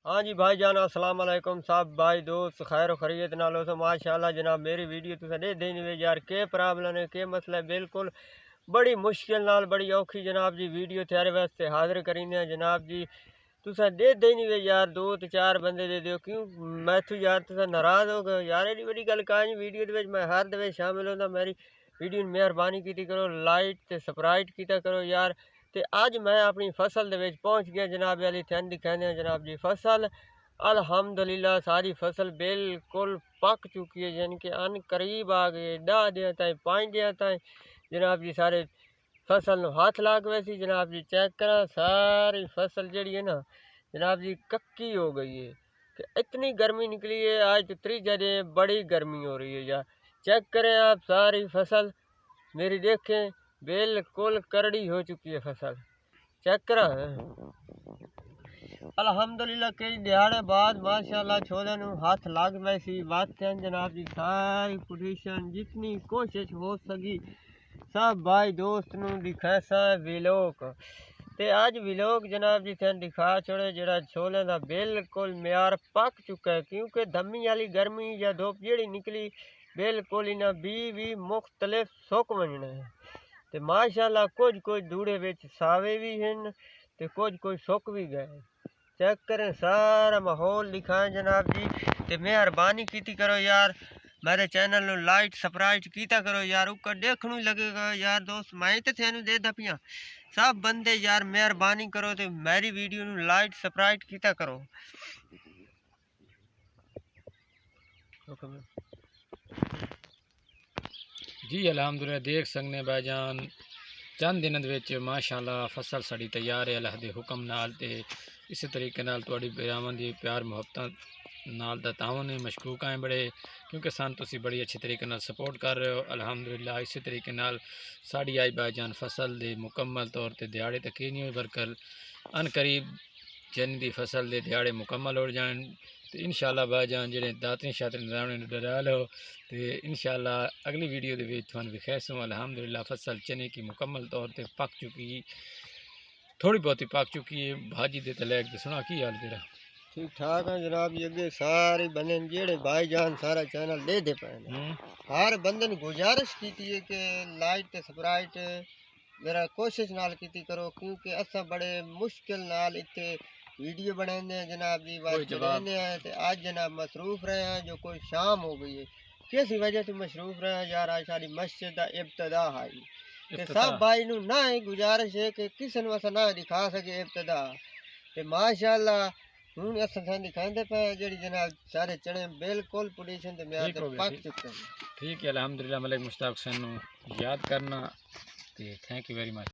हाँ जी भाई जान अस्सलाम वालेकुम सब भाई दोस्त खैर खरीत नालो तो माशाल्लाह जनाब मेरी वीडियो तुसें दे देनी वे यार के प्रॉब्लम है के मसला है बिल्कुल बड़ी मुश्किल नाल बड़ी औखी जनाब जी वीडियो थारे वास्ते हाजिर करीने जनाब जी तुसें दे देनी वे यार दो तो चार बंदे दे दियो क्यों मैथू यार तुसें नाराज हो गए यार एडी बड़ी गल काई वीडियो दे विच मैं हर दे विच शामिल होंदा मेरी वीडियो मेहरबानी कीती करो लाइक ते सब्सक्राइब कीता करो यार ते अज मैं अपनी फसल दे विच पहुंच गया जनाब अली थैन दिखाने जनाब जी फसल अल्हम्दुलिल्लाह सारी फसल बिल्कुल पक चुकी है यानी कि अन करीब आ गए 10 दिन ताईं 5 दिन ताईं जनाब जी सारे फसल ਨੂੰ ਹੱਥ ਲੱਗ ਗਏ ਸੀ जनाब जी चेक करा सारी फसल जड़ी है ना जनाब जी कक्की हो गई है कि इतनी गर्मी निकली है आज तो 3 दिन बड़ी गर्मी हो रही है यार चेक करें आप सारी फसल मेरी देखें बिल्कुल करड़ी हो चुकी है फसल चेक करा है अल्हम्दुलिल्लाह कई दिहाड़े बाद माशाल्लाह छोले ਨੂੰ हथ लग गए सी बात है जनाब जी सारी पोजीशन जितनी कोशिश हो सकी सब भाई दोस्त ਨੂੰ दिखासा विलोक ते आज विलोक जनाब जी थे दिखा छोड़े जरा छोले का बिल्कुल म्यार पक चुका है क्योंकि धमी वाली गर्मी या धुप जी निकली बिल्कुल इन्हें भी मुख्तलिफ सुक वजने ते माशाल्लाह कुछ धूड़े विच सावे भी हैं ते कुछ सुक भी गए चेक करें सारा माहौल दिखाएं जनाब जी ते मेहरबानी कीती करो यार मेरे चैनल ਨੂੰ लाइक सब्सक्राइब कीता करो यार ऊपर देखने लगेगा यार दोस्त मैं तो थैनू दे दपियां सब बंदे यार मेहरबानी करो ते मेरी वीडियो ਨੂੰ लाइक सब्सक्राइब कीता करो जी अल्हम्दुलिल्लाह देख सकने भाईजान चंद दिनों दे माशाअल्लाह फसल साड़ी तैयार है अल्लाह दे हुक्म नाल ते इस तरीके नाल तुहाडी भरावां दी प्यार मुहब्बत नाल दा तावन है मशकूक हैं बड़े क्योंकि सन तुसी बड़ी अच्छी तरीके नाल सपोर्ट कर रहे हो अल्हम्दुलिल्लाह इस तरीके नाल साड़ी आई भाईजान फसल दे मुकम्मल तौर ते दिहाड़े तक ही नहीं बरकर अन करीब जन दी फसल दे दिहाड़े मुकम्मल हो जान तो इंशाअल्लाह भाईजान जेडे दातरी शातरी डराने डरा लो तो इंशाअल्लाह अगली वीडियो दे विच तुहानू विखासूं अल्हम्दुलिल्लाह फसल चने की मुकम्मल तौर पर पक चुकी थोड़ी बहुत ही पक चुकी है भाजी दे तलैक दे सुना की हाल तेरा ठीक ठाक है जनाब जी अगे सारे बंदे जेड़े भाईजान सारा चैनल दे पे हर बंदे ने गुजारिश की है कि लाइक ते सब्सक्राइब मेरा कोशिश नाल की करो क्योंकि असा बड़े मुश्किल नाल इतने वीडियो बनाने हैं जनाब जी बनाने हैं तो आज जनाब मसरूफ रहे हैं जो कोई शाम हो गई है किसी वजह से मसरूफ रहे हैं यार आज सारी मस्जिद का इब्तदा आई सब भाई नू ना ही गुजारिश है कि किसी ने असा ना दिखा सके इब्तदा ते माशाअल्लाह हूँ असा दिखाते पे जी जनाब सारे चने बिल्कुल पोजीशन ते म्यार ते पक चुके हैं ठीक है अल्हम्दुलिल्लाह मलिक मुश्ताक हुसैन याद करना थैंक यू वेरी मच।